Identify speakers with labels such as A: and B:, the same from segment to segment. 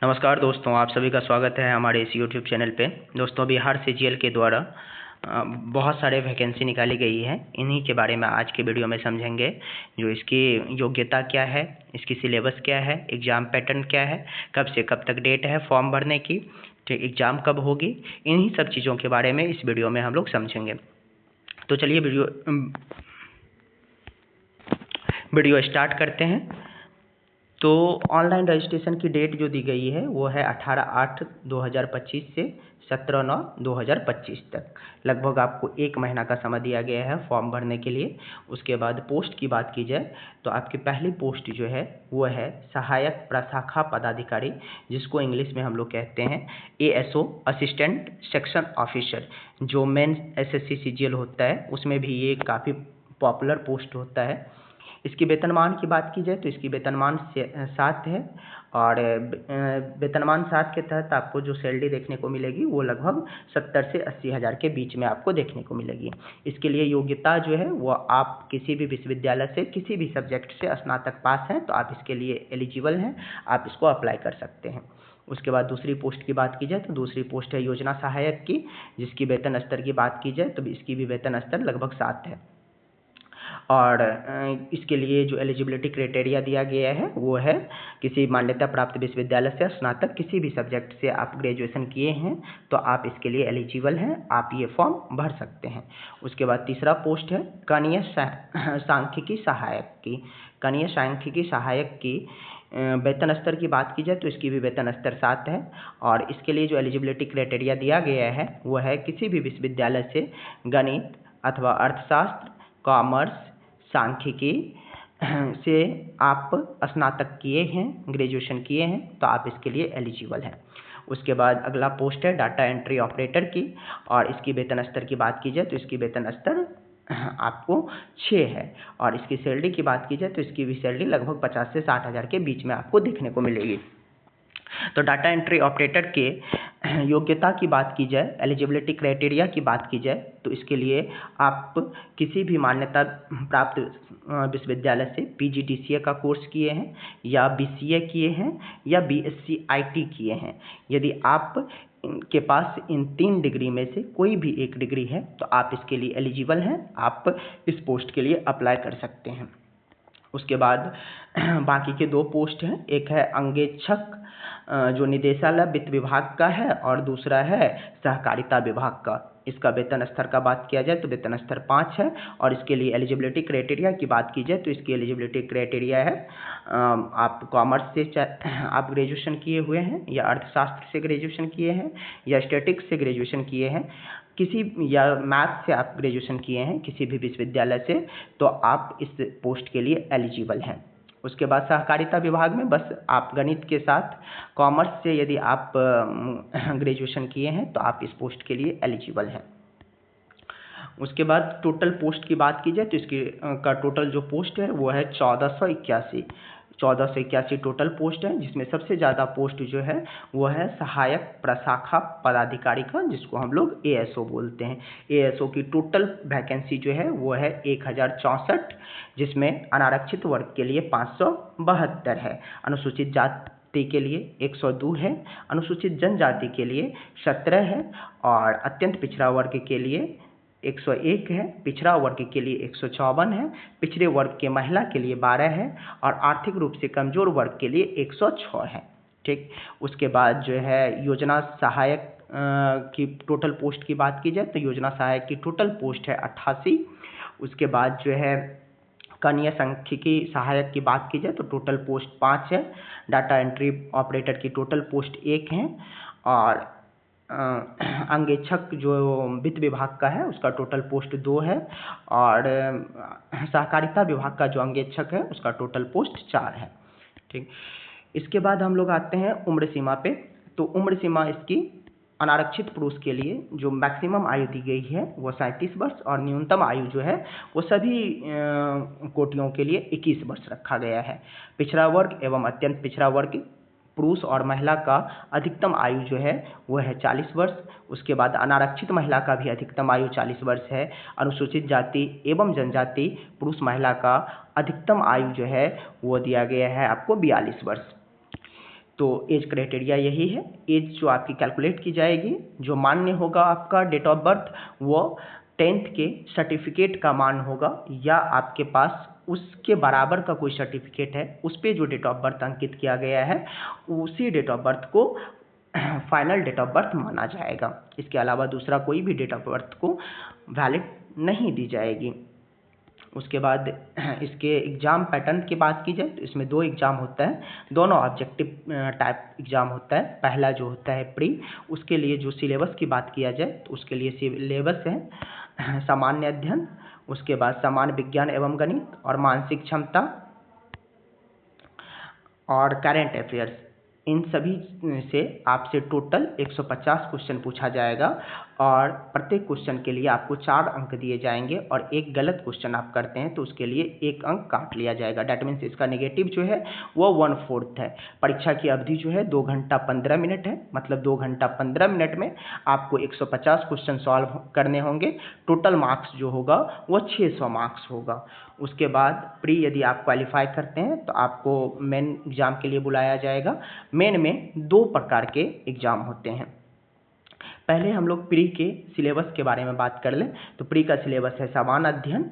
A: नमस्कार दोस्तों, आप सभी का स्वागत है हमारे इस यूट्यूब चैनल पे। दोस्तों, बिहार सीजीएल के द्वारा बहुत सारे वैकेंसी निकाली गई है। इन्हीं के बारे में आज के वीडियो में समझेंगे। जो इसकी योग्यता क्या है, इसकी सिलेबस क्या है, एग्ज़ाम पैटर्न क्या है, कब से कब तक डेट है फॉर्म भरने की, ठीक, एग्ज़ाम कब होगी, इन्हीं सब चीज़ों के बारे में इस वीडियो में हम लोग समझेंगे। तो चलिए वीडियो स्टार्ट करते हैं। तो ऑनलाइन रजिस्ट्रेशन की डेट जो दी गई है वो है 18/8/2025 से 17/9/2025 तक। लगभग आपको 1 महीना का समय दिया गया है फॉर्म भरने के लिए। उसके बाद पोस्ट की बात की जाए तो आपकी पहली पोस्ट जो है वो है सहायक प्रशाखा पदाधिकारी, जिसको इंग्लिश में हम लोग कहते हैं ASO, असिस्टेंट सेक्शन ऑफिसर। जो मेन SSC CGL होता है उसमें भी ये काफ़ी पॉपुलर पोस्ट होता है। इसकी वेतनमान की बात की जाए तो इसकी वेतनमान 7 है, और वेतनमान 7 के तहत आपको जो सैलरी देखने को मिलेगी वो लगभग 70 से 80 हज़ार के बीच में आपको देखने को मिलेगी। इसके लिए योग्यता जो है वो आप किसी भी विश्वविद्यालय से किसी भी सब्जेक्ट से स्नातक पास हैं तो आप इसके लिए एलिजिबल हैं, आप इसको अप्लाई कर सकते हैं। उसके बाद दूसरी पोस्ट की बात की जाए तो दूसरी पोस्ट है योजना सहायक की, जिसकी वेतन स्तर की बात की जाए तो इसकी भी वेतन स्तर लगभग 7 है। और इसके लिए जो एलिजिबिलिटी क्राइटेरिया दिया गया है वो है किसी मान्यता प्राप्त विश्वविद्यालय से स्नातक किसी भी सब्जेक्ट से आप ग्रेजुएशन किए हैं तो आप इसके लिए एलिजिबल हैं, आप ये फॉर्म भर सकते हैं। उसके बाद तीसरा पोस्ट है कनीय सांख्यिकी सहायक की। कनीय सांख्यिकी सहायक की वेतन स्तर की बात की जाए तो इसकी भी वेतन स्तर 7 है, और इसके लिए जो एलिजिबिलिटी क्राइटेरिया दिया गया है वो है किसी भी विश्वविद्यालय से गणित अथवा अर्थशास्त्र, कॉमर्स, सांख्यिकी से आप स्नातक किए हैं, ग्रेजुएशन किए हैं तो आप इसके लिए एलिजिबल हैं। उसके बाद अगला पोस्ट है डाटा एंट्री ऑपरेटर की, और इसकी वेतन स्तर की बात की जाए तो इसकी वेतन स्तर आपको 6 है, और इसकी सैलरी की बात की जाए तो इसकी भी सैलरी लगभग 50 से 60 हज़ार के बीच में आपको देखने को मिलेगी। तो डाटा एंट्री ऑपरेटर के योग्यता की बात की जाए, एलिजिबिलिटी क्राइटेरिया की बात की जाए तो इसके लिए आप किसी भी मान्यता प्राप्त विश्वविद्यालय से PGDCA का कोर्स किए हैं या BCA किए हैं या BSc IT किए हैं। यदि आप के पास इन 3 डिग्री में से कोई भी एक डिग्री है तो आप इसके लिए एलिजिबल हैं, आप इस पोस्ट के लिए अप्लाई कर सकते हैं। उसके बाद बाकी के 2 पोस्ट हैं, एक है अंगेक्षक जो निदेशालय वित्त विभाग का है, और दूसरा है सहकारिता विभाग का। इसका वेतन स्तर का बात किया जाए तो वेतन स्तर 5 है, और इसके लिए एलिजिबिलिटी क्राइटेरिया की बात की जाए तो इसकी एलिजिबिलिटी क्राइटेरिया है आप कॉमर्स से आप ग्रेजुएशन किए हुए हैं, या अर्थशास्त्र से ग्रेजुएशन किए हैं, या स्टैटिक्स से ग्रेजुएशन किए हैं, किसी या मैथ से आप ग्रेजुएशन किए हैं किसी भी विश्वविद्यालय से, तो आप इस पोस्ट के लिए एलिजिबल हैं। उसके बाद सहकारिता विभाग में बस आप गणित के साथ कॉमर्स से यदि आप ग्रेजुएशन किए हैं तो आप इस पोस्ट के लिए एलिजिबल हैं। उसके बाद टोटल पोस्ट की बात की जाए तो इसकी का टोटल जो पोस्ट है वो है 1481 टोटल पोस्ट है, जिसमें सबसे ज़्यादा पोस्ट जो है वो है सहायक प्रशाखा पदाधिकारी का, जिसको हम लोग ASO बोलते हैं। ASO की टोटल वैकेंसी जो है वो है 1064, जिसमें अनारक्षित वर्ग के लिए 572 है, अनुसूचित जाति के लिए 102 है, अनुसूचित जनजाति के लिए 17 है, और अत्यंत पिछड़ा वर्ग के लिए 101 है, पिछड़ा वर्ग के लिए 154 है, पिछड़े वर्ग के महिला के लिए 12 है, और आर्थिक रूप से कमजोर वर्ग के लिए 106 है। ठीक, उसके बाद जो है योजना सहायक की टोटल पोस्ट की बात की जाए तो योजना सहायक की टोटल पोस्ट है 88। उसके बाद जो है कनीय सांख्यिकी सहायक की बात की जाए तो टोटल पोस्ट 5 है, डाटा एंट्री ऑपरेटर की टोटल पोस्ट 1 है, और अंगेक्षक जो वित्त विभाग का है उसका टोटल पोस्ट 2 है, और सहकारिता विभाग का जो अंगेक्षक है उसका टोटल पोस्ट 4 है। ठीक, इसके बाद हम लोग आते हैं उम्र सीमा पे। तो उम्र सीमा इसकी अनारक्षित पुरुष के लिए जो मैक्सिमम आयु दी गई है वो 37 वर्ष, और न्यूनतम आयु जो है वो सभी कोटियों के लिए 21 वर्ष रखा गया है। पिछड़ा वर्ग एवं अत्यंत पिछड़ा वर्ग पुरुष और महिला का अधिकतम आयु जो है वो है 40 वर्ष। उसके बाद अनारक्षित महिला का भी अधिकतम आयु 40 वर्ष है। अनुसूचित जाति एवं जनजाति पुरुष महिला का अधिकतम आयु जो है वो दिया गया है आपको 42 वर्ष। तो एज क्राइटेरिया यही है। एज जो आपकी कैलकुलेट की जाएगी, जो मान्य होगा आपका डेट ऑफ बर्थ, वो 10th के सर्टिफिकेट का मान होगा, या आपके पास उसके बराबर का कोई सर्टिफिकेट है, उस पर जो डेट ऑफ बर्थ अंकित किया गया है उसी डेट ऑफ बर्थ को फाइनल डेट ऑफ बर्थ माना जाएगा। इसके अलावा दूसरा कोई भी डेट ऑफ बर्थ को वैलिड नहीं दी जाएगी। उसके बाद इसके एग्ज़ाम पैटर्न की बात की जाए तो इसमें 2 एग्ज़ाम होता है, दोनों ऑब्जेक्टिव टाइप एग्ज़ाम होता है। पहला जो होता है प्री, उसके लिए जो सिलेबस की बात किया जाए तो उसके लिए सिलेबस है सामान्य अध्ययन, उसके बाद सामान्य विज्ञान एवं गणित और मानसिक क्षमता और करंट अफेयर्स। इन सभी से आपसे टोटल 150 क्वेश्चन पूछा जाएगा और प्रत्येक क्वेश्चन के लिए आपको 4 अंक दिए जाएंगे, और एक गलत क्वेश्चन आप करते हैं तो उसके लिए 1 अंक काट लिया जाएगा। डैट मीन्स इसका नेगेटिव जो है वो 1/4 है। परीक्षा की अवधि जो है 2 घंटा 15 मिनट है, मतलब 2 घंटा 15 मिनट में आपको 150 क्वेश्चन सॉल्व करने होंगे। टोटल मार्क्स जो होगा वो 600 मार्क्स होगा। उसके बाद प्री यदि आप क्वालिफाई करते हैं तो आपको मेन एग्ज़ाम के लिए बुलाया जाएगा। मेन में 2 प्रकार के एग्ज़ाम होते हैं। पहले हम लोग प्री के सिलेबस के बारे में बात कर लें तो प्री का सिलेबस है सामान्य अध्ययन।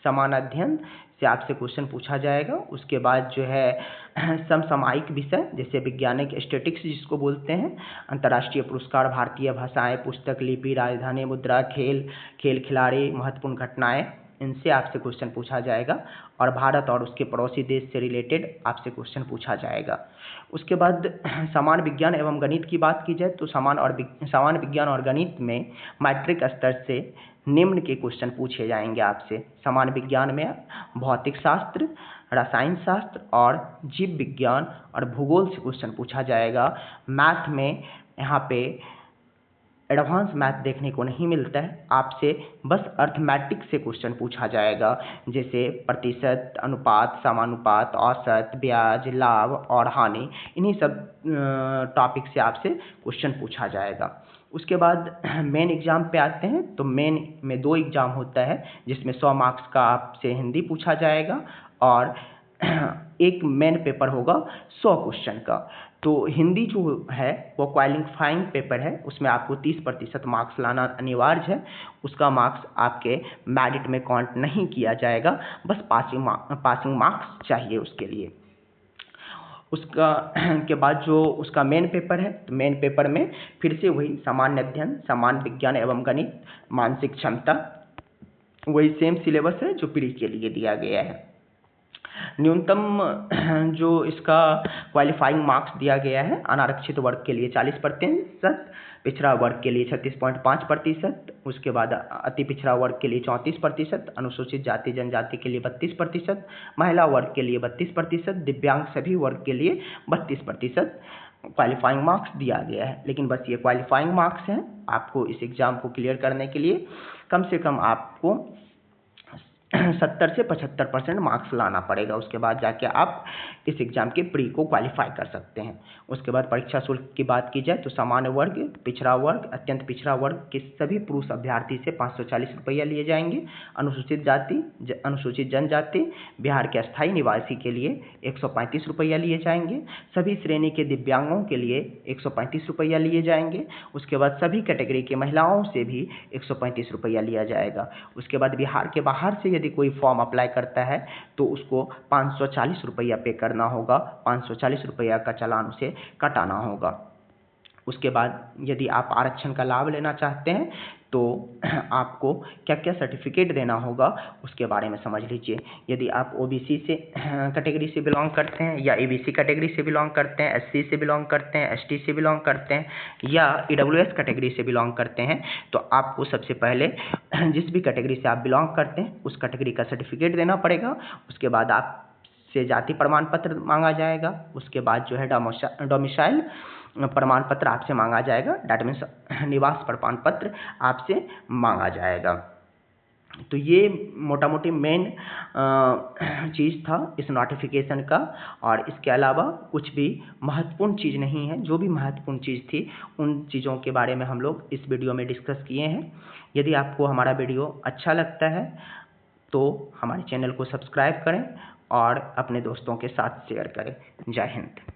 A: सामान्य अध्ययन से आपसे क्वेश्चन पूछा जाएगा। उसके बाद जो है समसामयिक विषय, जैसे वैज्ञानिक स्टैटिक्स जिसको बोलते हैं, अंतर्राष्ट्रीय पुरस्कार, भारतीय भाषाएं, पुस्तक, लिपि, राजधानी मुद्रा, खेल खिलाड़ी, महत्वपूर्ण घटनाएं, इनसे आपसे क्वेश्चन पूछा जाएगा। और भारत और उसके पड़ोसी देश से रिलेटेड आपसे क्वेश्चन पूछा जाएगा। उसके बाद सामान्य विज्ञान एवं गणित की बात की जाए तो सामान्य विज्ञान और गणित में मैट्रिक स्तर से निम्न के क्वेश्चन पूछे जाएंगे आपसे। सामान्य विज्ञान में भौतिक शास्त्र, रसायन शास्त्र और जीव विज्ञान और भूगोल से क्वेश्चन पूछा जाएगा। मैथ में यहाँ पे एडवांस मैथ देखने को नहीं मिलता है, आपसे बस अर्थमेटिक से क्वेश्चन पूछा जाएगा, जैसे प्रतिशत, अनुपात, समानुपात, औसत, ब्याज, लाभ और हानि, इन्हीं सब टॉपिक से आपसे क्वेश्चन पूछा जाएगा। उसके बाद मेन एग्ज़ाम पे आते हैं तो मेन में 2 एग्ज़ाम होता है, जिसमें 100 मार्क्स का आपसे हिंदी पूछा जाएगा और एक मेन पेपर होगा 100 क्वेश्चन का। तो हिंदी जो है वो क्वालिफाइंग पेपर है, उसमें आपको 30% मार्क्स लाना अनिवार्य है। उसका मार्क्स आपके मेरिट में काउंट नहीं किया जाएगा, बस पासिंग मार्क्स चाहिए उसके लिए। उसका के बाद जो उसका मेन पेपर है तो मेन पेपर में फिर से वही सामान्य अध्ययन, सामान्य विज्ञान एवं गणित, मानसिक क्षमता, वही सेम सिलेबस है जो प्री के लिए दिया गया है। न्यूनतम जो इसका क्वालिफाइंग मार्क्स दिया गया है, अनारक्षित वर्ग के लिए 40%, पिछड़ा वर्ग के लिए 36.5%, उसके बाद अति पिछड़ा वर्ग के लिए 34%, अनुसूचित जाति जनजाति के लिए 32%, महिला वर्ग के लिए 32%, दिव्यांग सभी वर्ग के लिए 32% क्वालिफाइंग मार्क्स दिया गया है। लेकिन बस ये क्वालिफाइंग मार्क्स हैं। आपको इस एग्ज़ाम को क्लियर करने के लिए कम से कम आपको 70 से 75% मार्क्स लाना पड़ेगा। उसके बाद जाके आप इस एग्ज़ाम के प्री को क्वालिफाई कर सकते हैं। उसके बाद परीक्षा शुल्क की बात की जाए तो सामान्य वर्ग, पिछड़ा वर्ग, अत्यंत पिछड़ा वर्ग के सभी पुरुष अभ्यर्थी से 540 रुपया लिए जाएंगे। अनुसूचित जाति, अनुसूचित जनजाति, बिहार के अस्थायी निवासी के लिए 135 रुपया लिए जाएंगे। सभी श्रेणी के दिव्यांगों के लिए 135 रुपया लिए जाएंगे। उसके बाद सभी कैटेगरी के महिलाओं से भी 135 रुपया लिया जाएगा। उसके बाद बिहार के बाहर से यदि कोई फॉर्म अप्लाई करता है तो उसको 540 रुपया पे करना होगा, 540 रुपया का चालान उसे कटाना होगा। उसके बाद यदि आप आरक्षण का लाभ लेना चाहते हैं तो आपको क्या क्या सर्टिफिकेट देना होगा उसके बारे में समझ लीजिए। यदि आप ओबीसी से कैटेगरी से बिलोंग करते हैं या ईबीसी कैटेगरी से बिलोंग करते हैं, एससी से बिलोंग करते हैं, एसटी से बिलोंग करते हैं या ईडब्ल्यूएस कैटेगरी से बिलोंग करते हैं, तो आपको सबसे पहले जिस भी कैटेगरी से आप बिलोंग करते हैं उस कैटेगरी का सर्टिफिकेट देना पड़ेगा। उसके बाद आप से जाति प्रमाण पत्र मांगा जाएगा। उसके बाद जो है डोमिसाइल प्रमाण पत्र आपसे मांगा जाएगा, डैट मीन्स निवास प्रमाण पत्र आपसे मांगा जाएगा। तो ये मोटा मोटी मेन चीज़ था इस नोटिफिकेशन का, और इसके अलावा कुछ भी महत्वपूर्ण चीज़ नहीं है। जो भी महत्वपूर्ण चीज़ थी उन चीज़ों के बारे में हम लोग इस वीडियो में डिस्कस किए हैं। यदि आपको हमारा वीडियो अच्छा लगता है तो हमारे चैनल को सब्सक्राइब करें और अपने दोस्तों के साथ शेयर करें। जय हिंद।